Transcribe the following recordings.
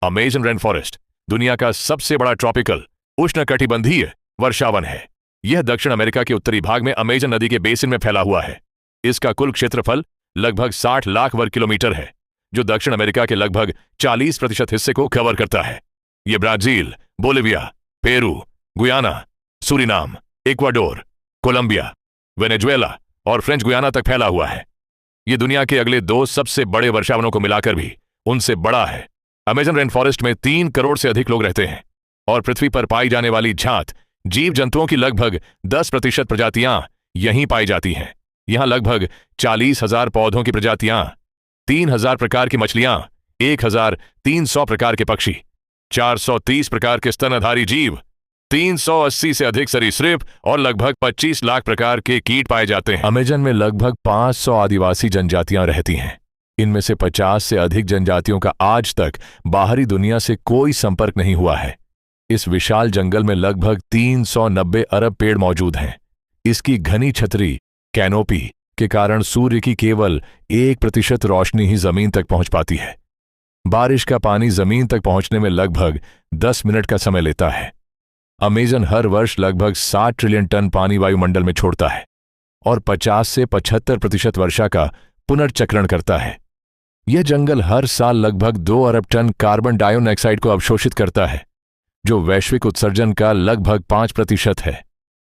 Amazon rain forest दुनिया का सबसे बड़ा ट्रॉपिकल उष्णकटिबंधीय वर्षावन है। यह दक्षिण अमेरिका के उत्तरी भाग में अमेजन नदी के बेसिन में फैला हुआ है। इसका कुल क्षेत्रफल लगभग 60 लाख वर्ग किलोमीटर है, जो दक्षिण अमेरिका के लगभग 40% हिस्से को कवर करता है। यह Brazil, Bolivia, Peru, Guyana, Suriname, Ecuador, Colombia, Venezuela और फ्रेंच गुयाना तक फैला हुआ है। यह दुनिया के अगले 2 सबसे बड़े वर्षावनों को मिलाकर भी उनसे बड़ा है। अमेजन रेन फॉरेस्ट में 3 करोड़ से अधिक लोग रहते हैं और पृथ्वी पर पाई जाने वाली झात जीव जंतुओं की लगभग 10% प्रजातियां यहीं पाई जाती हैं। यहां लगभग 40,000 पौधों की प्रजातियां, 3,000 प्रकार की मछलियां, 1,300 प्रकार के पक्षी, 430 प्रकार के स्तनधारी जीव, 380 से अधिक सरीसृप और लगभग 25 लाख प्रकार के कीट पाए जाते हैं। अमेजन में लगभग 500 आदिवासी जनजातियां रहती हैं। इनमें से 50 से अधिक जनजातियों का आज तक बाहरी दुनिया से कोई संपर्क नहीं हुआ है। इस विशाल जंगल में लगभग 390 अरब पेड़ मौजूद हैं। इसकी घनी छतरी कैनोपी के कारण सूर्य की केवल 1% रोशनी ही जमीन तक पहुंच पाती है। बारिश का पानी जमीन तक पहुंचने में लगभग 10 मिनट का समय लेता है। अमेजन हर वर्ष लगभग 60 ट्रिलियन टन पानी वायुमंडल में छोड़ता है और 50 से 75% वर्षा का पुनर्चक्रण करता है। यह जंगल हर साल लगभग 2 अरब टन कार्बन डाइऑक्साइड को अवशोषित करता है, जो वैश्विक उत्सर्जन का लगभग 5% है।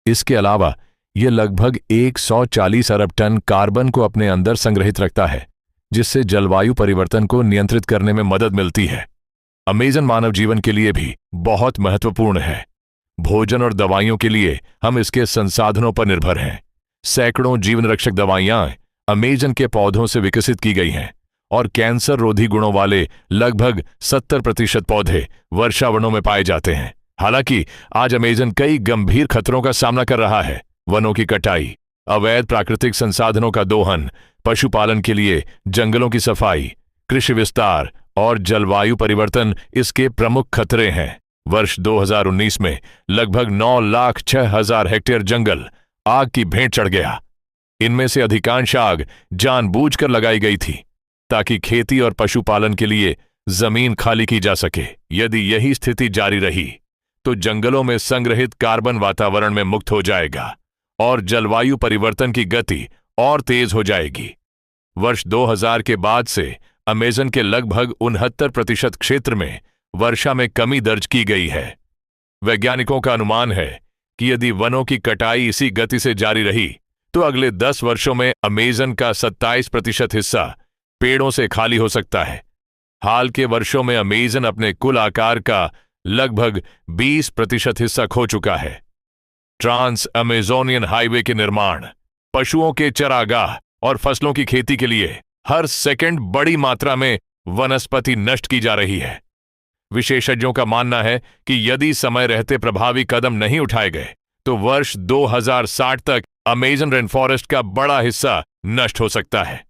इसके अलावा यह लगभग 140 अरब टन कार्बन को अपने अंदर संग्रहित रखता है, जिससे जलवायु परिवर्तन को नियंत्रित करने में मदद मिलती है। अमेजन मानव जीवन के लिए भी बहुत महत्वपूर्ण है। भोजन और दवाइयों के लिए हम इसके संसाधनों पर निर्भर हैं। सैकड़ों जीवन रक्षक दवाइयां अमेजन के पौधों से विकसित की गई हैं और कैंसर रोधी गुणों वाले लगभग 70% पौधे वर्षावनों में पाए जाते हैं। हालांकि आज अमेजन कई गंभीर खतरों का सामना कर रहा है। वनों की कटाई, अवैध प्राकृतिक संसाधनों का दोहन, पशुपालन के लिए जंगलों की सफाई, कृषि विस्तार और जलवायु परिवर्तन इसके प्रमुख खतरे हैं। वर्ष 2019 में लगभग 9,06,000 हेक्टेयर जंगल आग की भेंट चढ़ गया। इनमें से अधिकांश आग जानबूझकर लगाई गई थी ताकि खेती और पशुपालन के लिए जमीन खाली की जा सके। यदि यही स्थिति जारी रही तो जंगलों में संग्रहित कार्बन वातावरण में मुक्त हो जाएगा और जलवायु परिवर्तन की गति और तेज हो जाएगी। वर्ष 2000 के बाद से अमेजन के लगभग 69% क्षेत्र में वर्षा में कमी दर्ज की गई है। वैज्ञानिकों का अनुमान है कि यदि वनों की कटाई इसी गति से जारी रही तो अगले 10 वर्षों में अमेजन का 27% हिस्सा पेड़ों से खाली हो सकता है। हाल के वर्षों में अमेजन अपने कुल आकार का लगभग 20% हिस्सा खो चुका है। ट्रांस अमेजोनियन हाईवे के निर्माण, पशुओं के चरागाह और फसलों की खेती के लिए हर सेकंड बड़ी मात्रा में वनस्पति नष्ट की जा रही है। विशेषज्ञों का मानना है कि यदि समय रहते प्रभावी कदम नहीं उठाए गए तो वर्ष 2060 तक अमेजन रेन फॉरेस्ट का बड़ा हिस्सा नष्ट हो सकता है।